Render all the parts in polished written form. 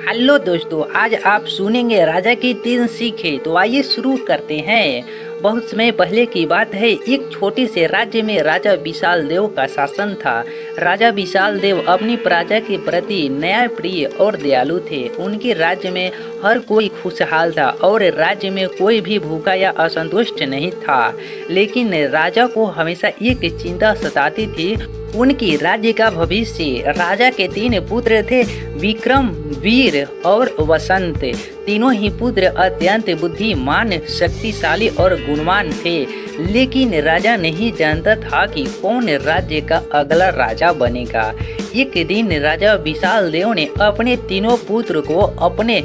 Hello दोस्तों, आज आप सुनेंगे राजा की 3 सीखें। तो आइए शुरू करते हैं। बहुत समय पहले की बात है, एक छोटे से राज्य में राजा विशाल देव का शासन था। राजा विशाल देव अपनी प्रजा के प्रति न्यायप्रिय और दयालु थे। उनके राज्य में हर कोई खुशहाल था और राज्य में कोई भी भूखा या असंतुष्ट नहीं था। लेकिन राजा को हमेशा एक चिंता सताती थी, उनकी राज्य का भविष्य। राजा के 3 पुत्र थे, विक्रम, वीर और वसंत। तीनों ही पुत्र अत्यंत बुद्धिमान, शक्तिशाली और गुणवान थे। लेकिन राजा नहीं जानता था कि कौन राज्य का अगला राजा बनेगा। एक दिन राजा विशाल देव ने अपने तीनों पुत्र को अपने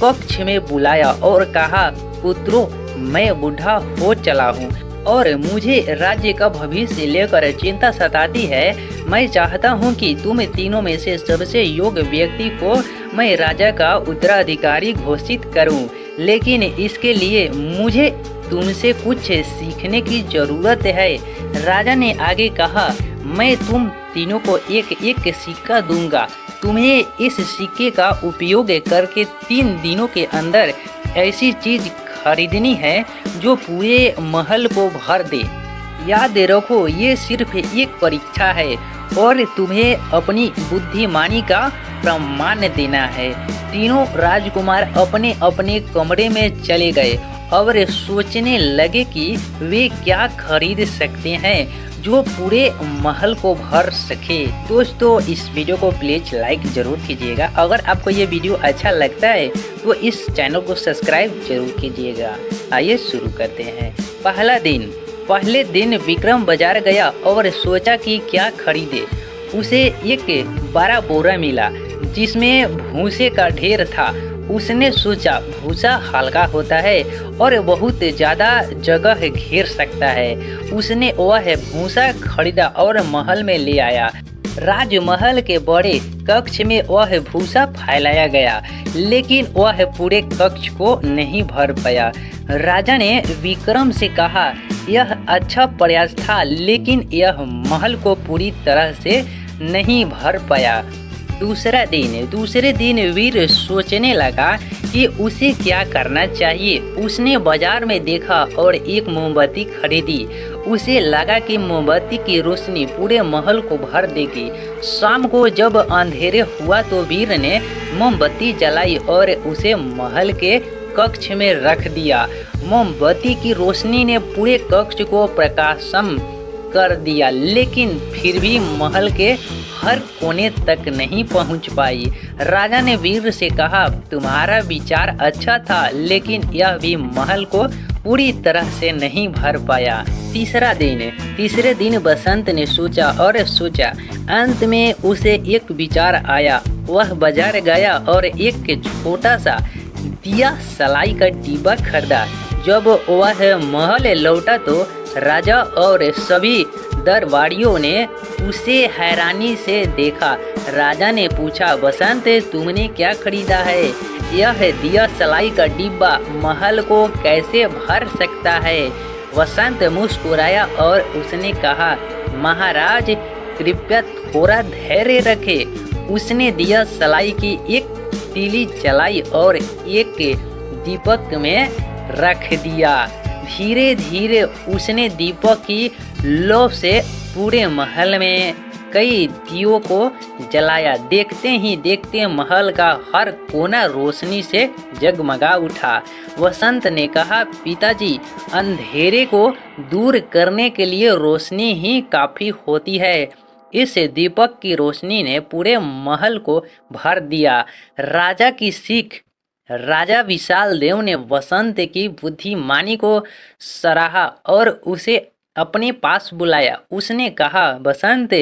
कक्ष में बुलाया और कहा, पुत्रों, मैं बूढ़ा हो चला हूँ और मुझे राज्य का भविष्य लेकर चिंता सताती है। मैं चाहता हूं कि तुम तीनों में से सबसे योग्य व्यक्ति को मैं राजा का उत्तराधिकारी घोषित करूं। लेकिन इसके लिए मुझे तुमसे कुछ सीखने की जरूरत है। राजा ने आगे कहा, मैं तुम तीनों को एक एक सिक्का दूंगा। तुम्हें इस सिक्के का उपयोग करके 3 दिनों के अंदर ऐसी चीज खरीदनी है जो पूरे महल को भर दे। याद रखो, ये सिर्फ एक परीक्षा है और तुम्हें अपनी बुद्धिमानी का प्रमाण देना है। तीनों राजकुमार अपने अपने कमरे में चले गए और सोचने लगे कि वे क्या खरीद सकते हैं जो पूरे महल को भर सके। दोस्तों, इस वीडियो को प्लीज लाइक जरूर कीजिएगा। अगर आपको ये वीडियो अच्छा लगता है तो इस चैनल को सब्सक्राइब जरूर कीजिएगा। आइए शुरू करते हैं। पहले दिन विक्रम बाजार गया और सोचा कि क्या खरीदे। उसे एक बड़ा बोरा मिला जिसमें भूसे का ढेर था। उसने सोचा, भूसा हल्का होता है और बहुत ज़्यादा जगह घेर सकता है। उसने वह भूसा खरीदा और महल में ले आया। राजमहल के बड़े कक्ष में वह भूसा फैलाया गया, लेकिन वह पूरे कक्ष को नहीं भर पाया। राजा ने विक्रम से कहा, यह अच्छा प्रयास था, लेकिन यह महल को पूरी तरह से नहीं भर पाया। दूसरे दिन वीर सोचने लगा कि उसे क्या करना चाहिए। उसने बाजार में देखा और एक मोमबत्ती खरीदी। उसे लगा कि मोमबत्ती की रोशनी पूरे महल को भर देगी। शाम को जब अंधेरे हुआ तो वीर ने मोमबत्ती जलाई और उसे महल के कक्ष में रख दिया। मोमबत्ती की रोशनी ने पूरे कक्ष को प्रकाशम कर दिया, लेकिन फिर भी महल के हर कोने तक नहीं पहुंच पाई। राजा ने वीर से कहा, तुम्हारा विचार अच्छा था, लेकिन यह भी महल को पूरी तरह से नहीं भर पाया। तीसरे दिन बसंत ने सोचा और सोचा। अंत में उसे एक विचार आया। वह बाजार गया और एक छोटा सा दिया सलाई का डिब्बा खरीदा। जब वह महल लौटा तो राजा और सभी दरबारियों ने उसे हैरानी से देखा। राजा ने पूछा, बसंत, तुमने क्या खरीदा है? यह दिया सलाई का डिब्बा महल को कैसे भर सकता है? वसंत मुस्कुराया और उसने कहा, महाराज, कृपया थोड़ा धैर्य रखें। उसने दिया सलाई की एक तीली जलाई और एक दीपक में रख दिया। धीरे धीरे उसने दीपक की लौ से पूरे महल में कई दियों को जलाया। देखते ही देखते महल का हर कोना रोशनी से जगमगा उठा। वसंत ने कहा, पिताजी, अंधेरे को दूर करने के लिए रोशनी ही काफी होती है। इस दीपक की रोशनी ने पूरे महल को भर दिया। राजा की सीख। राजा विशाल देव ने वसंत की बुद्धिमानी को सराहा और उसे अपने पास बुलाया। उसने कहा, बसंत,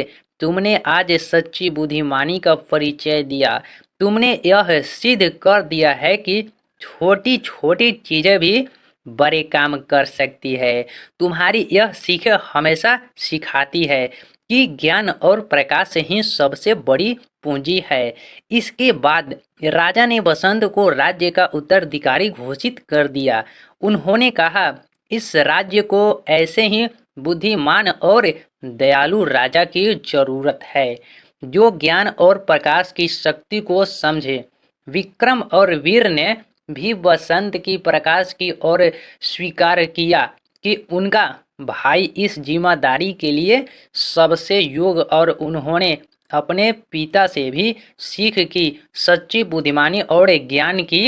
तुमने आज सच्ची बुद्धिमानी का परिचय दिया। तुमने यह सिद्ध कर दिया है कि छोटी छोटी चीजें भी बड़े काम कर सकती है। तुम्हारी यह सीख हमेशा सिखाती है कि ज्ञान और प्रकाश ही सबसे बड़ी पूंजी है। इसके बाद राजा ने बसंत को राज्य का उत्तराधिकारी घोषित कर दिया। उन्होंने कहा, इस राज्य को ऐसे ही बुद्धिमान और दयालु राजा की जरूरत है, जो ज्ञान और प्रकाश की शक्ति को समझे विक्रम और वीर ने भी बसंत की प्रकाश की ओर स्वीकार किया कि उनका भाई इस जिम्मेदारी के लिए सबसे योग्य, और उन्होंने अपने पिता से भी सीख की सच्ची बुद्धिमानी और ज्ञान की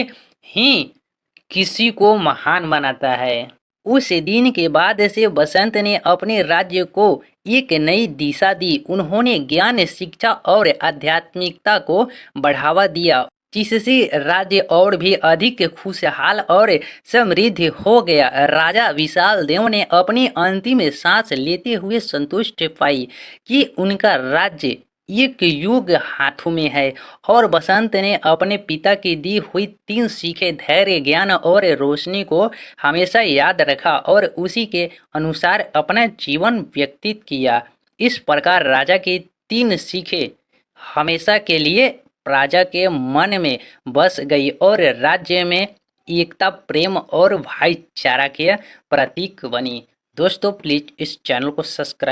ही किसी को महान बनाता है। उस दिन के बाद से बसंत ने अपने राज्य को एक नई दिशा दी। उन्होंने ज्ञान, शिक्षा और आध्यात्मिकता को बढ़ावा दिया, जिससे राज्य और भी अधिक खुशहाल और समृद्ध हो गया। राजा विशाल देव ने अपनी अंतिम सांस लेते हुए संतुष्ट पाई कि उनका राज्य एक युग हाथों में है, और बसंत ने अपने पिता की दी हुई 3 सीखें, धैर्य, ज्ञान और रोशनी को हमेशा याद रखा और उसी के अनुसार अपना जीवन व्यतीत किया। इस प्रकार राजा की 3 सीखें हमेशा के लिए राजा के मन में बस गई और राज्य में एकता, प्रेम और भाईचारा के प्रतीक बनी। दोस्तों, प्लीज इस चैनल को सब्सक्राइब